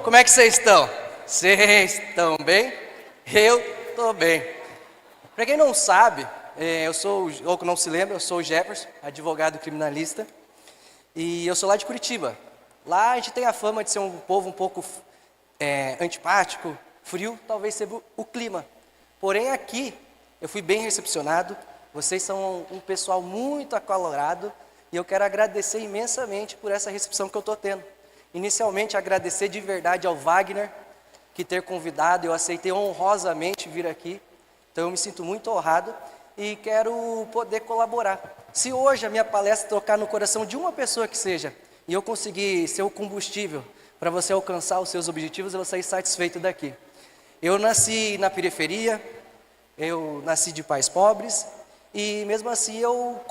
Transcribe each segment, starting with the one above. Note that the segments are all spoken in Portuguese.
Como é que vocês estão? Vocês estão bem? Eu estou bem. Para quem não sabe, ou que não se lembra, eu sou o Jefferson, advogado criminalista, e eu sou lá de Curitiba. Lá a gente tem a fama de ser um povo um pouco antipático, frio, talvez seja o clima. Porém aqui eu fui bem recepcionado, vocês são um pessoal muito acalorado e eu quero agradecer imensamente por essa recepção que eu estou tendo. Inicialmente agradecer de verdade ao Wagner, que ter convidado, eu aceitei honrosamente vir aqui, então eu me sinto muito honrado e quero poder colaborar. Se hoje a minha palestra tocar no coração de uma pessoa que seja, e eu conseguir ser o combustível para você alcançar os seus objetivos, eu vou sair satisfeito daqui. Eu nasci na periferia, eu nasci de pais pobres, e mesmo assim eu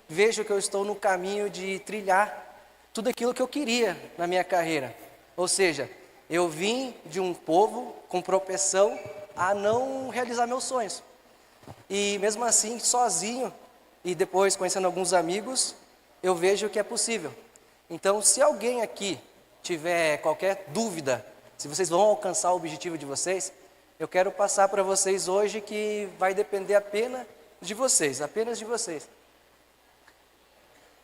vejo que eu estou no caminho de trilhar tudo aquilo que eu queria na minha carreira. Ou seja, eu vim de um povo com propensão a não realizar meus sonhos. E mesmo assim, sozinho, e depois conhecendo alguns amigos, eu vejo que é possível. Então, se alguém aqui tiver qualquer dúvida, se vocês vão alcançar o objetivo de vocês, eu quero passar para vocês hoje que vai depender apenas de vocês.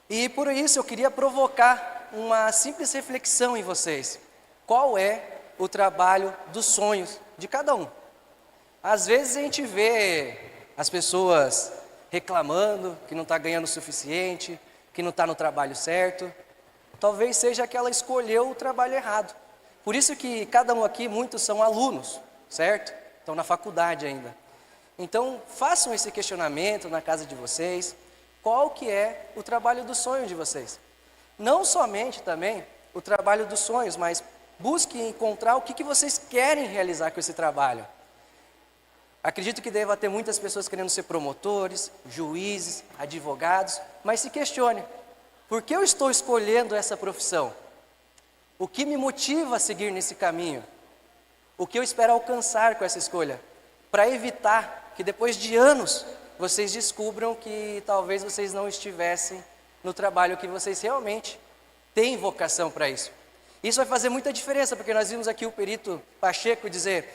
E por isso eu queria provocar uma simples reflexão em vocês. Qual é o trabalho dos sonhos de cada um? Às vezes a gente vê as pessoas reclamando que não está ganhando o suficiente, que não está no trabalho certo. Talvez seja que ela escolheu o trabalho errado. Por isso que cada um aqui, muitos são alunos, certo? Estão na faculdade ainda. Então façam esse questionamento na casa de vocês. Qual que é o trabalho do sonho de vocês? Não somente também o trabalho dos sonhos, mas busquem encontrar o que vocês querem realizar com esse trabalho. Acredito que deva ter muitas pessoas querendo ser promotores, juízes, advogados, mas se questione, por que eu estou escolhendo essa profissão? O que me motiva a seguir nesse caminho? O que eu espero alcançar com essa escolha? Para evitar que depois de anos vocês descubram que talvez vocês não estivessem no trabalho que vocês realmente têm vocação para isso. Isso vai fazer muita diferença, porque nós vimos aqui o perito Pacheco dizer,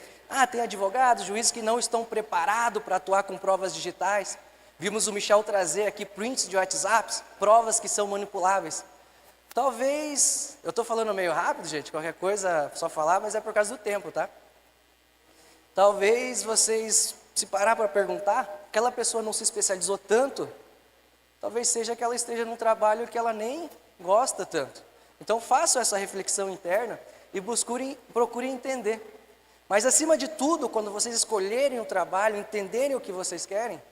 tem advogados, juízes que não estão preparados para atuar com provas digitais. Vimos o Michel trazer aqui prints de WhatsApps, provas que são manipuláveis. Talvez, eu estou falando meio rápido, gente, qualquer coisa só falar, mas é por causa do tempo, tá? Talvez vocês, se parar para perguntar, aquela pessoa não se especializou tanto, talvez seja que ela esteja num trabalho que ela nem gosta tanto. Então façam essa reflexão interna e procurem entender. Mas acima de tudo, quando vocês escolherem o trabalho, entenderem o que vocês querem,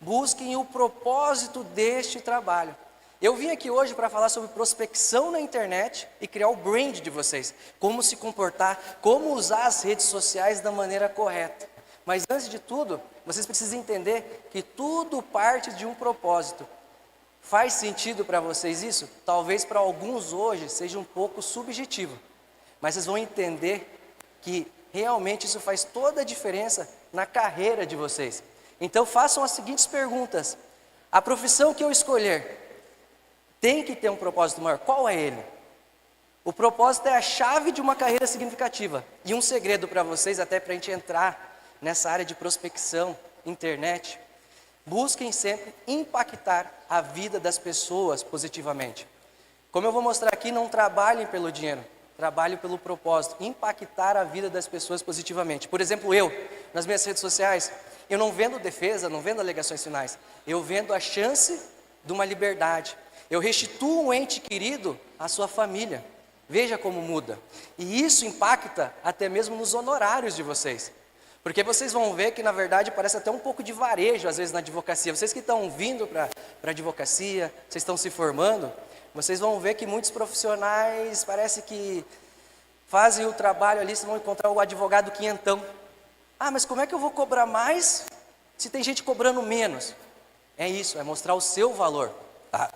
busquem o propósito deste trabalho. Eu vim aqui hoje para falar sobre prospecção na internet e criar o brand de vocês. Como se comportar, como usar as redes sociais da maneira correta. Mas antes de tudo, vocês precisam entender que tudo parte de um propósito. Faz sentido para vocês isso? Talvez para alguns hoje seja um pouco subjetivo. Mas vocês vão entender que realmente isso faz toda a diferença na carreira de vocês. Então façam as seguintes perguntas. A profissão que eu escolher tem que ter um propósito maior. Qual é ele? O propósito é a chave de uma carreira significativa. E um segredo para vocês, até para a gente entrar nessa área de prospecção, internet. Busquem sempre impactar a vida das pessoas positivamente. Como eu vou mostrar aqui, não trabalhem pelo dinheiro. Trabalhem pelo propósito. Impactar a vida das pessoas positivamente. Por exemplo, nas minhas redes sociais, eu não vendo defesa, não vendo alegações finais. Eu vendo a chance de uma liberdade. Eu restituo um ente querido à sua família. Veja como muda. E isso impacta até mesmo nos honorários de vocês. Porque vocês vão ver que, na verdade, parece até um pouco de varejo, às vezes, na advocacia. Vocês que estão vindo para a advocacia, vocês estão se formando, vocês vão ver que muitos profissionais parece que fazem o trabalho ali, vocês vão encontrar o advogado quinhentão. Mas como é que eu vou cobrar mais se tem gente cobrando menos? É isso, é mostrar o seu valor. Tá?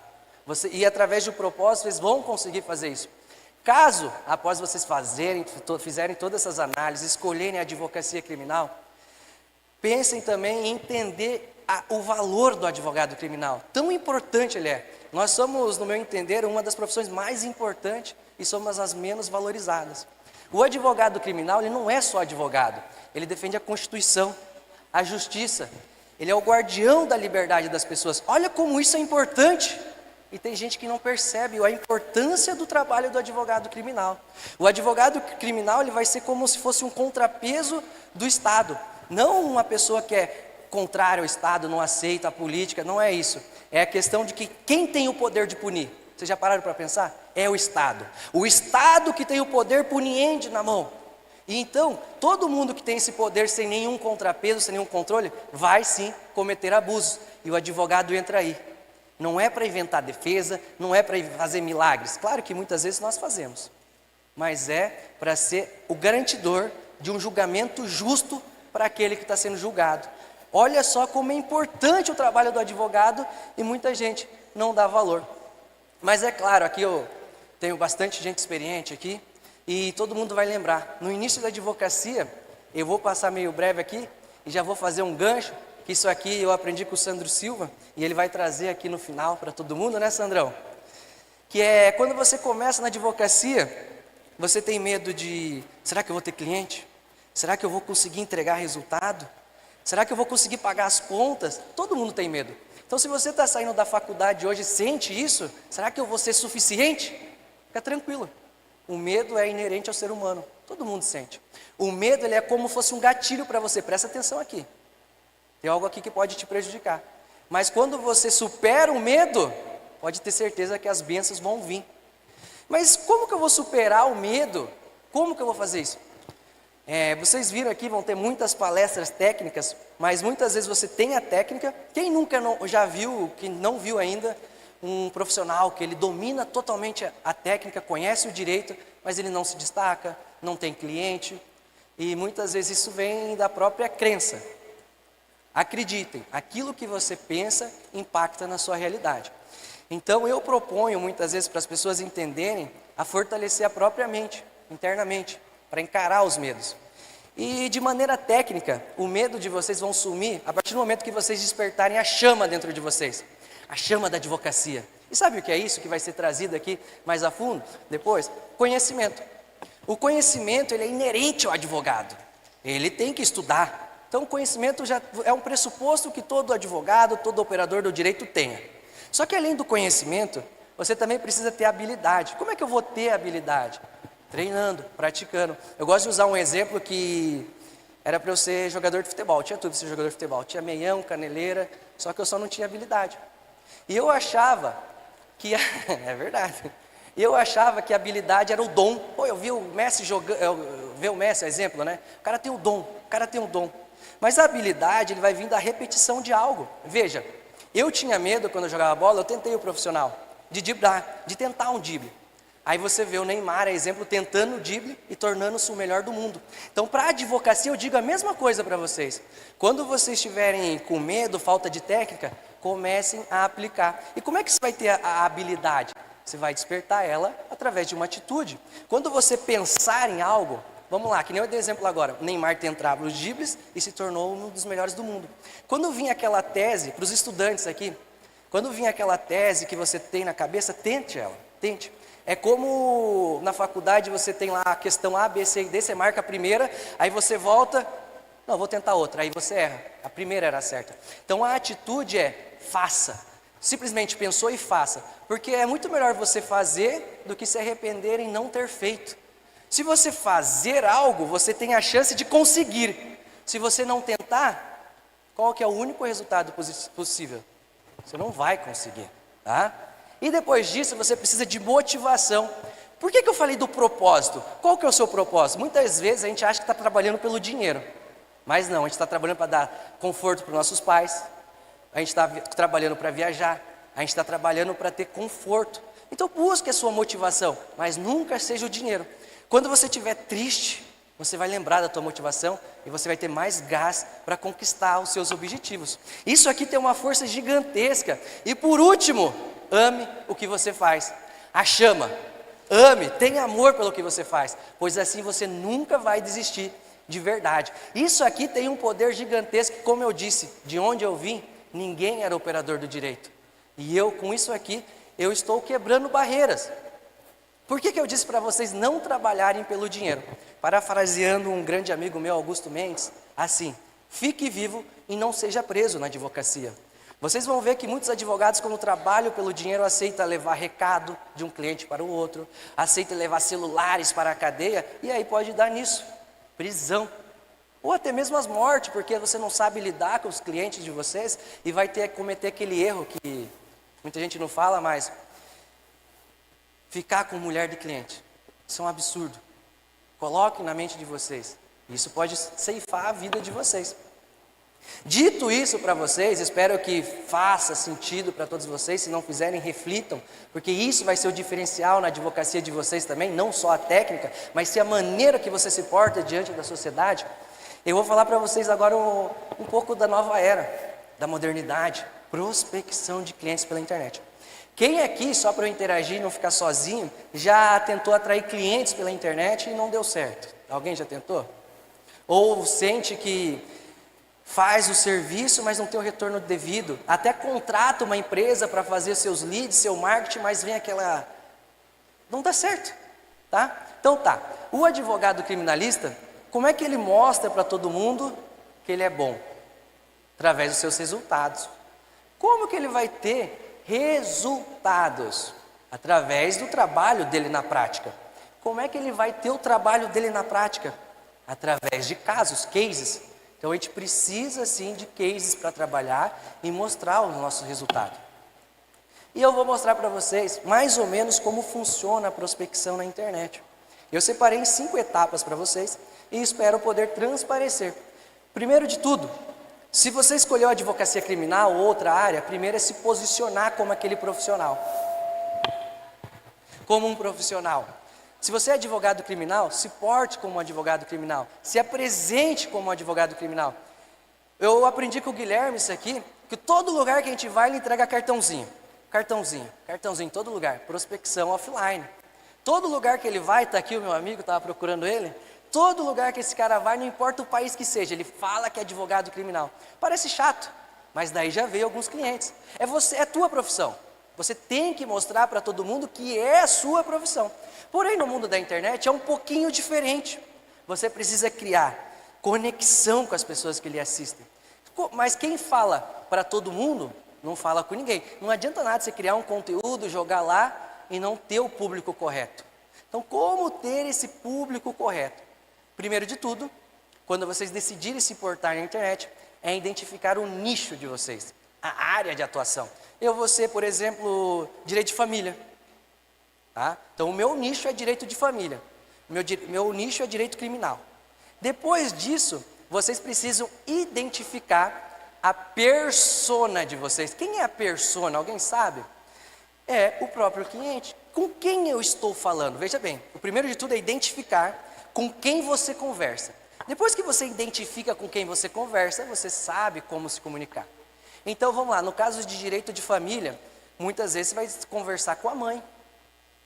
E através do propósito, vocês vão conseguir fazer isso. Caso, após vocês fizerem todas essas análises, escolherem a advocacia criminal, pensem também em entender o valor do advogado criminal. Tão importante ele é. Nós somos, no meu entender, uma das profissões mais importantes e somos as menos valorizadas. O advogado criminal, ele não é só advogado, ele defende a Constituição, a justiça, ele é o guardião da liberdade das pessoas. Olha como isso é importante. E tem gente que não percebe a importância do trabalho do advogado criminal. O advogado criminal, ele vai ser como se fosse um contrapeso do Estado. Não uma pessoa que é contrária ao Estado, não aceita a política, não é isso. É a questão de que quem tem o poder de punir? Vocês já pararam para pensar? É o Estado. O Estado que tem o poder puniente na mão. E então, todo mundo que tem esse poder sem nenhum contrapeso, sem nenhum controle, vai sim cometer abusos. E o advogado entra aí. Não é para inventar defesa, não é para fazer milagres. Claro que muitas vezes nós fazemos. Mas é para ser o garantidor de um julgamento justo para aquele que está sendo julgado. Olha só como é importante o trabalho do advogado e muita gente não dá valor. Mas é claro, aqui eu tenho bastante gente experiente aqui e todo mundo vai lembrar. No início da advocacia, eu vou passar meio breve aqui e já vou fazer um gancho. Isso aqui eu aprendi com o Sandro Silva e ele vai trazer aqui no final para todo mundo, né, Sandrão? Que é quando você começa na advocacia, você tem medo de, será que eu vou ter cliente? Será que eu vou conseguir entregar resultado? Será que eu vou conseguir pagar as contas? Todo mundo tem medo. Então se você está saindo da faculdade hoje e sente isso, será que eu vou ser suficiente? Fica tranquilo. O medo é inerente ao ser humano, todo mundo sente. O medo, ele é como se fosse um gatilho para você, presta atenção aqui. Tem algo aqui que pode te prejudicar. Mas quando você supera o medo, pode ter certeza que as bênçãos vão vir. Mas como que eu vou superar o medo? Como que eu vou fazer isso? Vocês viram aqui, vão ter muitas palestras técnicas, mas muitas vezes você tem a técnica. Quem nunca já viu, que não viu ainda, um profissional que ele domina totalmente a técnica, conhece o direito, mas ele não se destaca, não tem cliente. E muitas vezes isso vem da própria crença. Acreditem, aquilo que você pensa impacta na sua realidade. Então eu proponho muitas vezes para as pessoas entenderem a fortalecer a própria mente, internamente, para encarar os medos. E de maneira técnica, o medo de vocês vão sumir a partir do momento que vocês despertarem a chama dentro de vocês, a chama da advocacia. E sabe o que é isso que vai ser trazido aqui mais a fundo depois? Conhecimento. O conhecimento, ele é inerente ao advogado, ele tem que estudar. Então o conhecimento já é um pressuposto que todo advogado, todo operador do direito tenha. Só que além do conhecimento, você também precisa ter habilidade. Como é que eu vou ter habilidade? Treinando, praticando. Eu gosto de usar um exemplo que era para eu ser jogador de futebol. Tinha tudo para ser jogador de futebol. Tinha meião, caneleira, só que eu só não tinha habilidade. E eu achava que... é verdade. E eu achava que a habilidade era o dom. Pô, eu vi o Messi jogando... vi o Messi, exemplo, né? O cara tem o dom, o cara tem o dom. Mas a habilidade, ele vai vir da repetição de algo. Veja, eu tinha medo quando eu jogava bola, eu tentei o profissional, de driblar, de tentar um drible. Aí você vê o Neymar, exemplo, tentando o drible e tornando-se o melhor do mundo. Então, para a advocacia, eu digo a mesma coisa para vocês. Quando vocês estiverem com medo, falta de técnica, comecem a aplicar. E como é que você vai ter a habilidade? Você vai despertar ela através de uma atitude. Quando você pensar em algo, vamos lá, que nem eu dei exemplo agora, o Neymar tentava os dribles e se tornou um dos melhores do mundo. Quando vinha aquela tese, para os estudantes aqui, quando vinha aquela tese que você tem na cabeça, tente ela, tente. É como na faculdade você tem lá a questão A, B, C e D, você marca a primeira, aí você volta, não, vou tentar outra, aí você erra, a primeira era certa. Então a atitude é, faça, simplesmente pensou e faça, porque é muito melhor você fazer do que se arrepender em não ter feito. Se você fazer algo, você tem a chance de conseguir. Se você não tentar, qual que é o único resultado possível? Você não vai conseguir, tá? E depois disso, você precisa de motivação. Por que eu falei do propósito? Qual que é o seu propósito? Muitas vezes a gente acha que está trabalhando pelo dinheiro. Mas não, a gente está trabalhando para dar conforto para os nossos pais. A gente está trabalhando para viajar. A gente está trabalhando para ter conforto. Então busque a sua motivação, mas nunca seja o dinheiro. Quando você estiver triste, você vai lembrar da tua motivação e você vai ter mais gás para conquistar os seus objetivos. Isso aqui tem uma força gigantesca. E por último, ame o que você faz. A chama. Ame, tenha amor pelo que você faz, pois assim você nunca vai desistir de verdade. Isso aqui tem um poder gigantesco, como eu disse, de onde eu vim, ninguém era operador do direito. E eu, com isso aqui, eu estou quebrando barreiras. Por que eu disse para vocês não trabalharem pelo dinheiro? Parafraseando um grande amigo meu, Augusto Mendes, assim: fique vivo e não seja preso na advocacia. Vocês vão ver que muitos advogados, quando trabalham pelo dinheiro, aceitam levar recado de um cliente para o outro, aceitam levar celulares para a cadeia, e aí pode dar nisso, prisão. Ou até mesmo as mortes, porque você não sabe lidar com os clientes de vocês e vai ter que cometer aquele erro que muita gente não fala, mas ficar com mulher de cliente. Isso é um absurdo. Coloquem na mente de vocês. Isso pode ceifar a vida de vocês. Dito isso para vocês, espero que faça sentido para todos vocês. Se não fizerem, reflitam, porque isso vai ser o diferencial na advocacia de vocês também, não só a técnica, mas sim a maneira que você se porta diante da sociedade. Eu vou falar para vocês agora um pouco da nova era, da modernidade, prospecção de clientes pela internet. Quem aqui, só para eu interagir e não ficar sozinho, já tentou atrair clientes pela internet e não deu certo? Alguém já tentou? Ou sente que faz o serviço, mas não tem o retorno devido? Até contrata uma empresa para fazer seus leads, seu marketing, mas vem aquela... não dá certo, tá? Então tá, o advogado criminalista, como é que ele mostra para todo mundo que ele é bom? Através dos seus resultados. Como que ele vai ter resultados? Através do trabalho dele na prática. Como é que ele vai ter o trabalho dele na prática? Através de casos, cases. Então a gente precisa sim de cases para trabalhar e mostrar o nosso resultado. E eu vou mostrar para vocês mais ou menos como funciona a prospecção na internet. Eu separei em 5 etapas para vocês e espero poder transparecer. Primeiro de tudo, se você escolheu a advocacia criminal ou outra área, primeiro é se posicionar como aquele profissional. Como um profissional. Se você é advogado criminal, se porte como um advogado criminal. Se apresente como um advogado criminal. Eu aprendi com o Guilherme isso aqui, que todo lugar que a gente vai, ele entrega cartãozinho. Cartãozinho em todo lugar. Prospecção offline. Todo lugar que ele vai, está aqui o meu amigo, estava procurando ele. Todo lugar que esse cara vai, não importa o país que seja, ele fala que é advogado criminal. Parece chato, mas daí já veio alguns clientes. É tua profissão. Você tem que mostrar para todo mundo que é a sua profissão. Porém, no mundo da internet é um pouquinho diferente. Você precisa criar conexão com as pessoas que lhe assistem. Mas quem fala para todo mundo, não fala com ninguém. Não adianta nada você criar um conteúdo, jogar lá e não ter o público correto. Então, como ter esse público correto? Primeiro de tudo, quando vocês decidirem se portar na internet, é identificar o nicho de vocês, a área de atuação. Eu vou ser, por exemplo, direito de família. Tá? Então, o meu nicho é direito de família. Meu nicho é direito criminal. Depois disso, vocês precisam identificar a persona de vocês. Quem é a persona? Alguém sabe? É o próprio cliente. Com quem eu estou falando? Veja bem, o primeiro de tudo é identificar com quem você conversa. Depois que você identifica com quem você conversa, você sabe como se comunicar. Então vamos lá, no caso de direito de família, muitas vezes você vai conversar com a mãe.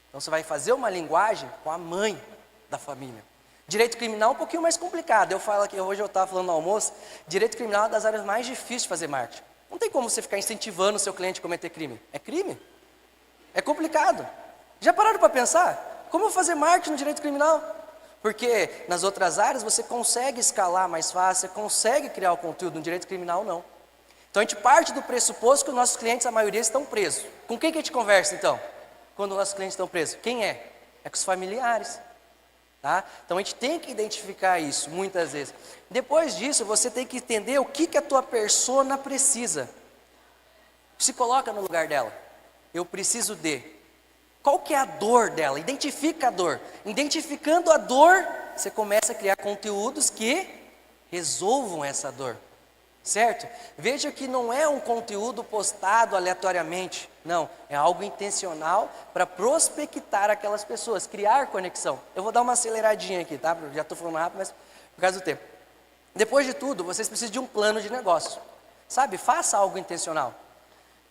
Então você vai fazer uma linguagem com a mãe da família. Direito criminal é um pouquinho mais complicado. Eu falo que hoje eu estava falando no almoço, direito criminal é uma das áreas mais difíceis de fazer marketing. Não tem como você ficar incentivando o seu cliente a cometer crime. É crime? É complicado. Já pararam para pensar? Como fazer marketing no direito criminal? Porque nas outras áreas você consegue escalar mais fácil, você consegue criar o conteúdo, no direito criminal não. Então a gente parte do pressuposto que os nossos clientes, a maioria, estão presos. Com quem que a gente conversa então? Quando os nossos clientes estão presos? Quem é? É com os familiares. Tá? Então a gente tem que identificar isso muitas vezes. Depois disso, você tem que entender o que a tua persona precisa. Se coloca no lugar dela. Eu preciso de... Qual que é a dor dela? Identifica a dor. Identificando a dor, você começa a criar conteúdos que resolvam essa dor. Certo? Veja que não é um conteúdo postado aleatoriamente. Não, é algo intencional para prospectar aquelas pessoas, criar conexão. Eu vou dar uma aceleradinha aqui, tá? Já estou falando rápido, mas por causa do tempo. Depois de tudo, vocês precisam de um plano de negócio. Sabe? Faça algo intencional.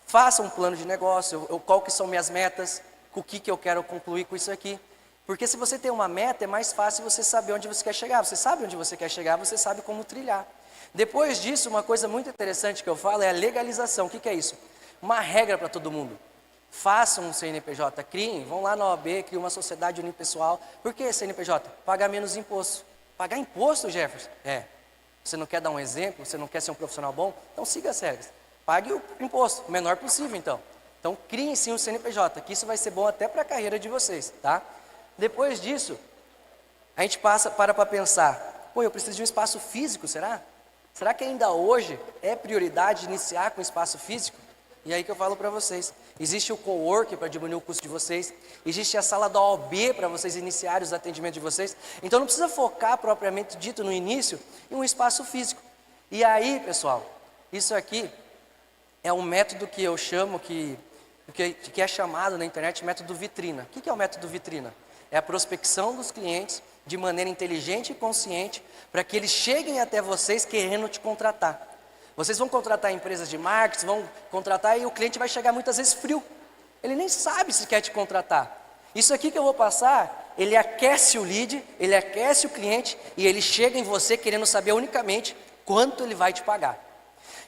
Faça um plano de negócio. Qual que são minhas metas? O que eu quero concluir com isso aqui? Porque se você tem uma meta, é mais fácil você saber onde você quer chegar. Você sabe onde você quer chegar, você sabe como trilhar. Depois disso, uma coisa muito interessante que eu falo é a legalização. O que é isso? Uma regra para todo mundo. Façam um CNPJ, criem, vão lá na OAB, criem uma sociedade unipessoal. Por que CNPJ? Pagar menos imposto. Pagar imposto, Jefferson? Você não quer dar um exemplo? Você não quer ser um profissional bom? Então siga as regras. Pague o imposto, o menor possível então. Então criem sim um CNPJ, que isso vai ser bom até para a carreira de vocês, tá? Depois disso, a gente para pensar, pô, eu preciso de um espaço físico, será? Será que ainda hoje é prioridade iniciar com espaço físico? E aí que eu falo para vocês, existe o coworking para diminuir o custo de vocês, existe a sala da OAB para vocês iniciarem os atendimentos de vocês, então não precisa focar propriamente dito no início em um espaço físico. E aí, pessoal, isso aqui é um método que eu chamo, que é chamado na internet método vitrina. O que é o método vitrina? É a prospecção dos clientes de maneira inteligente e consciente para que eles cheguem até vocês querendo te contratar. Vocês vão contratar empresas de marketing, vão contratar e o cliente vai chegar muitas vezes frio. Ele nem sabe se quer te contratar. Isso aqui que eu vou passar, ele aquece o lead, ele aquece o cliente e ele chega em você querendo saber unicamente quanto ele vai te pagar.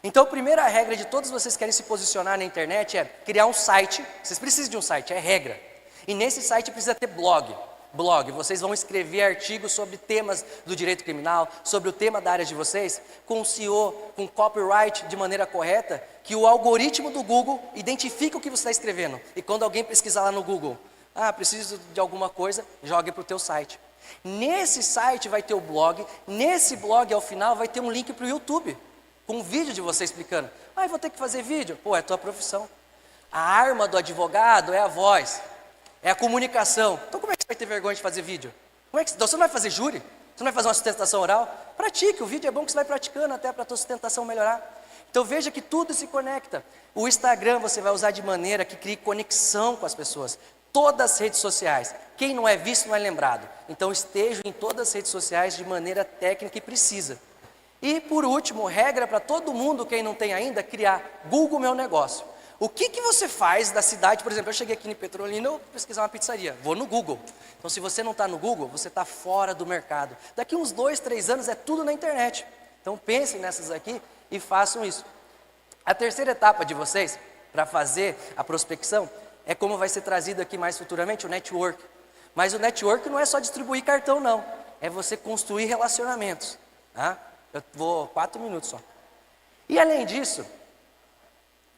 Então, a primeira regra de todos vocês que querem se posicionar na internet é criar um site. Vocês precisam de um site, é regra. E nesse site precisa ter blog. Vocês vão escrever artigos sobre temas do direito criminal, sobre o tema da área de vocês, com o SEO, com copyright de maneira correta, que o algoritmo do Google identifica o que você está escrevendo. E quando alguém pesquisar lá no Google, preciso de alguma coisa, jogue para o teu site. Nesse site vai ter o blog, nesse blog ao final vai ter um link para o YouTube, com um vídeo de você explicando. Eu vou ter que fazer vídeo? Pô, é a tua profissão. A arma do advogado é a voz, é a comunicação. Então como é que você vai ter vergonha de fazer vídeo? Então, você não vai fazer júri? Você não vai fazer uma sustentação oral? Pratique, o vídeo é bom que você vai praticando até para a tua sustentação melhorar. Então veja que tudo se conecta. O Instagram você vai usar de maneira que crie conexão com as pessoas. Todas as redes sociais. Quem não é visto não é lembrado. Então esteja em todas as redes sociais de maneira técnica e precisa. E por último, regra para todo mundo, quem não tem ainda, criar Google Meu Negócio. O que você faz da cidade? Por exemplo, eu cheguei aqui em Petrolina, eu pesquisar uma pizzaria, vou no Google. Então se você não está no Google, você está fora do mercado. Daqui uns 2, 3 anos é tudo na internet. Então pensem nessas aqui e façam isso. A terceira etapa de vocês, para fazer a prospecção, é como vai ser trazido aqui mais futuramente, o network. Mas o network não é só distribuir cartão não, é você construir relacionamentos. Tá? Eu vou 4 minutos só. E além disso,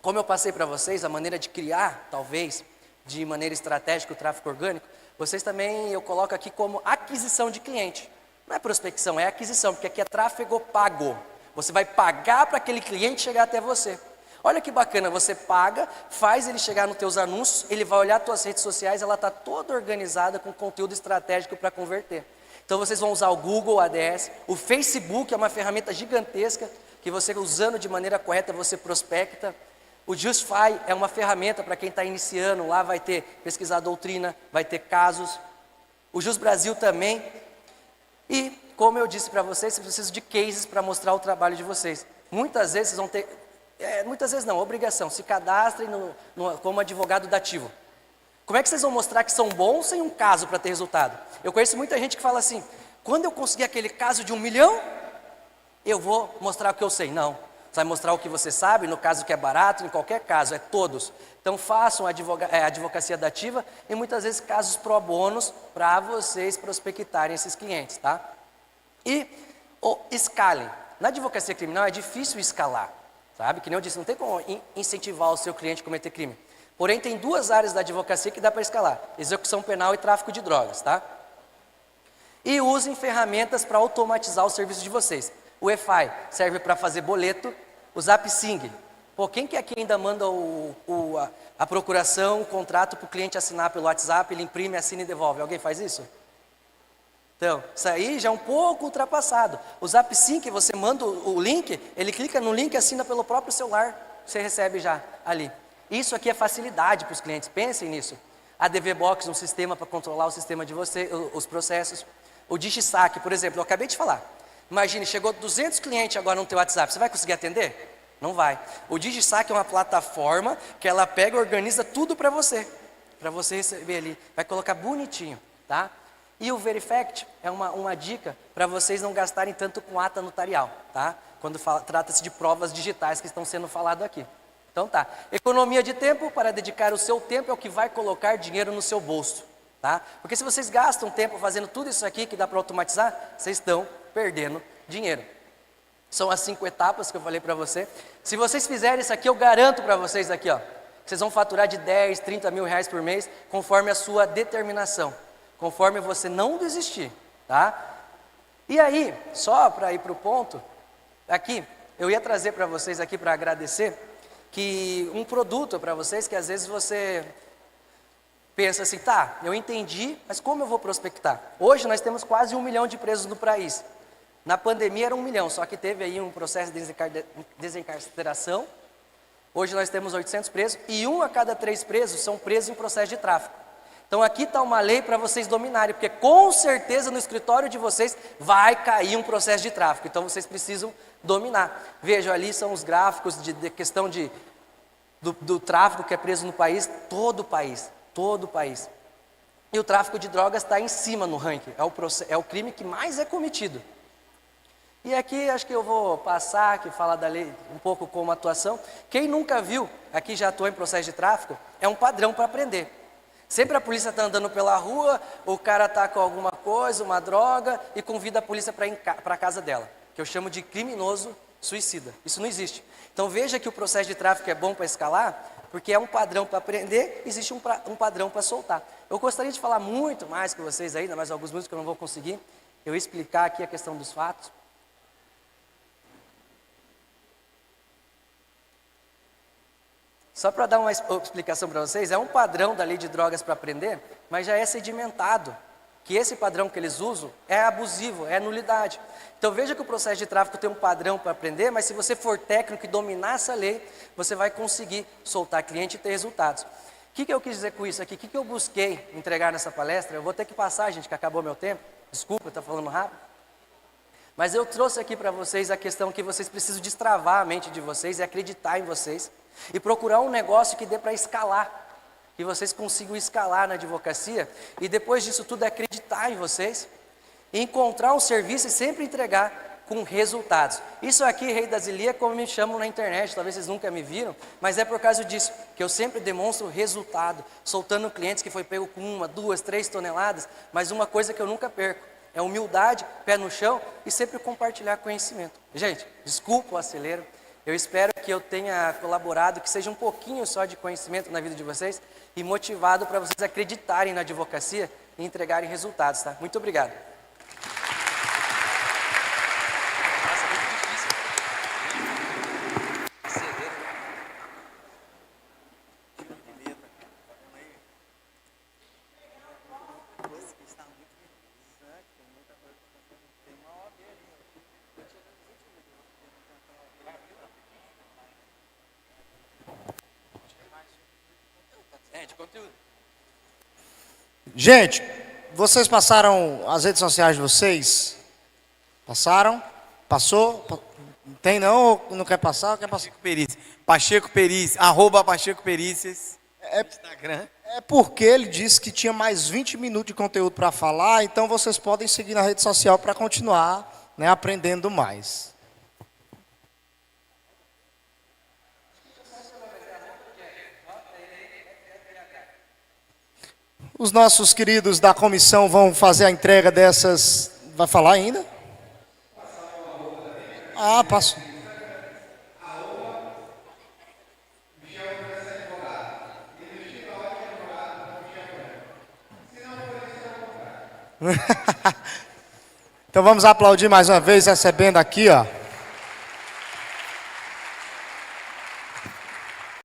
como eu passei para vocês, a maneira de criar, talvez, de maneira estratégica o tráfego orgânico, vocês também, eu coloco aqui como aquisição de cliente. Não é prospecção, é aquisição, porque aqui é tráfego pago. Você vai pagar para aquele cliente chegar até você. Olha que bacana, você paga, faz ele chegar nos teus anúncios, ele vai olhar as tuas redes sociais, ela está toda organizada com conteúdo estratégico para converter. Então vocês vão usar o Google ADS, o Facebook é uma ferramenta gigantesca, que você usando de maneira correta, você prospecta. O Justify é uma ferramenta para quem está iniciando, lá vai ter pesquisar doutrina, vai ter casos. O Jus Brasil também. E, como eu disse para vocês precisam de cases para mostrar o trabalho de vocês. Muitas vezes vocês vão ter, muitas vezes não, obrigação, se cadastrem como advogado dativo. Como é que vocês vão mostrar que são bons sem um caso para ter resultado? Eu conheço muita gente que fala assim, quando eu conseguir aquele caso de 1 milhão, eu vou mostrar o que eu sei. Não, você vai mostrar o que você sabe, no caso que é barato, em qualquer caso, é todos. Então façam advocacia dativa e muitas vezes casos pro bonos para vocês prospectarem esses clientes, tá? E escalem. Na advocacia criminal é difícil escalar, sabe? Que nem eu disse, não tem como incentivar o seu cliente a cometer crime. Porém, tem 2 áreas da advocacia que dá para escalar, execução penal e tráfico de drogas, tá? E usem ferramentas para automatizar o serviço de vocês. O EFI serve para fazer boleto, o ZapSing. Pô, quem que aqui ainda manda a procuração, o contrato para o cliente assinar pelo WhatsApp, ele imprime, assina e devolve? Alguém faz isso? Então, isso aí já é um pouco ultrapassado. O ZapSing, você manda o link, ele clica no link e assina pelo próprio celular, você recebe já ali. Isso aqui é facilidade para os clientes, pensem nisso. A DVBox, um sistema para controlar o sistema de você, os processos. O DigiSaque, por exemplo, eu acabei de falar. Imagine, chegou 200 clientes agora no teu WhatsApp, você vai conseguir atender? Não vai. O DigiSaque é uma plataforma que ela pega e organiza tudo para você receber ali. Vai colocar bonitinho, tá? E o Verifact é uma dica para vocês não gastarem tanto com ata notarial, tá? Quando trata-se de provas digitais que estão sendo falado aqui. Então tá, economia de tempo para dedicar o seu tempo é o que vai colocar dinheiro no seu bolso, tá? Porque se vocês gastam tempo fazendo tudo isso aqui que dá para automatizar, vocês estão perdendo dinheiro. São as 5 etapas que eu falei para você. Se vocês fizerem isso aqui, eu garanto para vocês aqui, ó, vocês vão faturar de 10, 30 mil reais por mês, conforme a sua determinação, conforme você não desistir, tá? E aí, só para ir para o ponto, aqui, eu ia trazer para vocês aqui para agradecer, que um produto para vocês que às vezes você pensa assim, tá, eu entendi, mas como eu vou prospectar? Hoje nós temos quase 1 milhão de presos no país. Na pandemia era 1 milhão, só que teve aí um processo de desencarceração. Hoje nós temos 800 presos e 1 a cada 3 presos são presos em processo de tráfico. Então aqui está uma lei para vocês dominarem, porque com certeza no escritório de vocês vai cair um processo de tráfico. Então vocês precisam dominar. Vejam, ali são os gráficos de questão do tráfico que é preso no país, todo o país. E o tráfico de drogas está em cima no ranking, é o crime que mais é cometido. E aqui acho que eu vou passar, aqui falar da lei um pouco como atuação. Quem nunca viu, aqui já atuou em processo de tráfico, é um padrão para aprender. Sempre a polícia está andando pela rua, o cara está com alguma coisa, uma droga, e convida a polícia para ir para a casa dela, que eu chamo de criminoso suicida. Isso não existe. Então veja que o processo de tráfico é bom para escalar, porque é um padrão para aprender, existe um padrão para soltar. Eu gostaria de falar muito mais com vocês ainda, mas alguns minutos que eu não vou conseguir, eu explicar aqui a questão dos fatos. Só para dar uma explicação para vocês, é um padrão da lei de drogas para aprender, mas já é sedimentado, que esse padrão que eles usam é abusivo, é nulidade. Então veja que o processo de tráfico tem um padrão para aprender, mas se você for técnico e dominar essa lei, você vai conseguir soltar cliente e ter resultados. O que eu quis dizer com isso aqui? O que eu busquei entregar nessa palestra? Eu vou ter que passar, gente, que acabou meu tempo. Desculpa, eu estou falando rápido. Mas eu trouxe aqui para vocês a questão que vocês precisam destravar a mente de vocês e acreditar em vocês. E procurar um negócio que dê para escalar, que vocês consigam escalar na advocacia, e depois disso tudo acreditar em vocês, e encontrar um serviço e sempre entregar com resultados. Isso aqui, Rei das Ilhas, como me chamam na internet, talvez vocês nunca me viram, mas é por causa disso, que eu sempre demonstro resultado, soltando clientes que foi pego com 1, 2, 3 toneladas, mas uma coisa que eu nunca perco, é humildade, pé no chão e sempre compartilhar conhecimento. Gente, desculpa o acelero. Eu espero que eu tenha colaborado, que seja um pouquinho só de conhecimento na vida de vocês e motivado para vocês acreditarem na advocacia e entregarem resultados, tá? Muito obrigado. Nossa, muito difícil. De conteúdo. Gente, vocês passaram as redes sociais de vocês? Passaram? Passou? Tem não? Ou não quer passar? Quer passar? Pacheco Perícias, @ Pacheco Perícias, Instagram. É porque ele disse que tinha mais 20 minutos de conteúdo para falar, então vocês podem seguir na rede social para continuar, né, aprendendo mais. Os nossos queridos da comissão vão fazer a entrega dessas... Vai falar ainda? Ah, passou. Então vamos aplaudir mais uma vez, recebendo aqui, ó.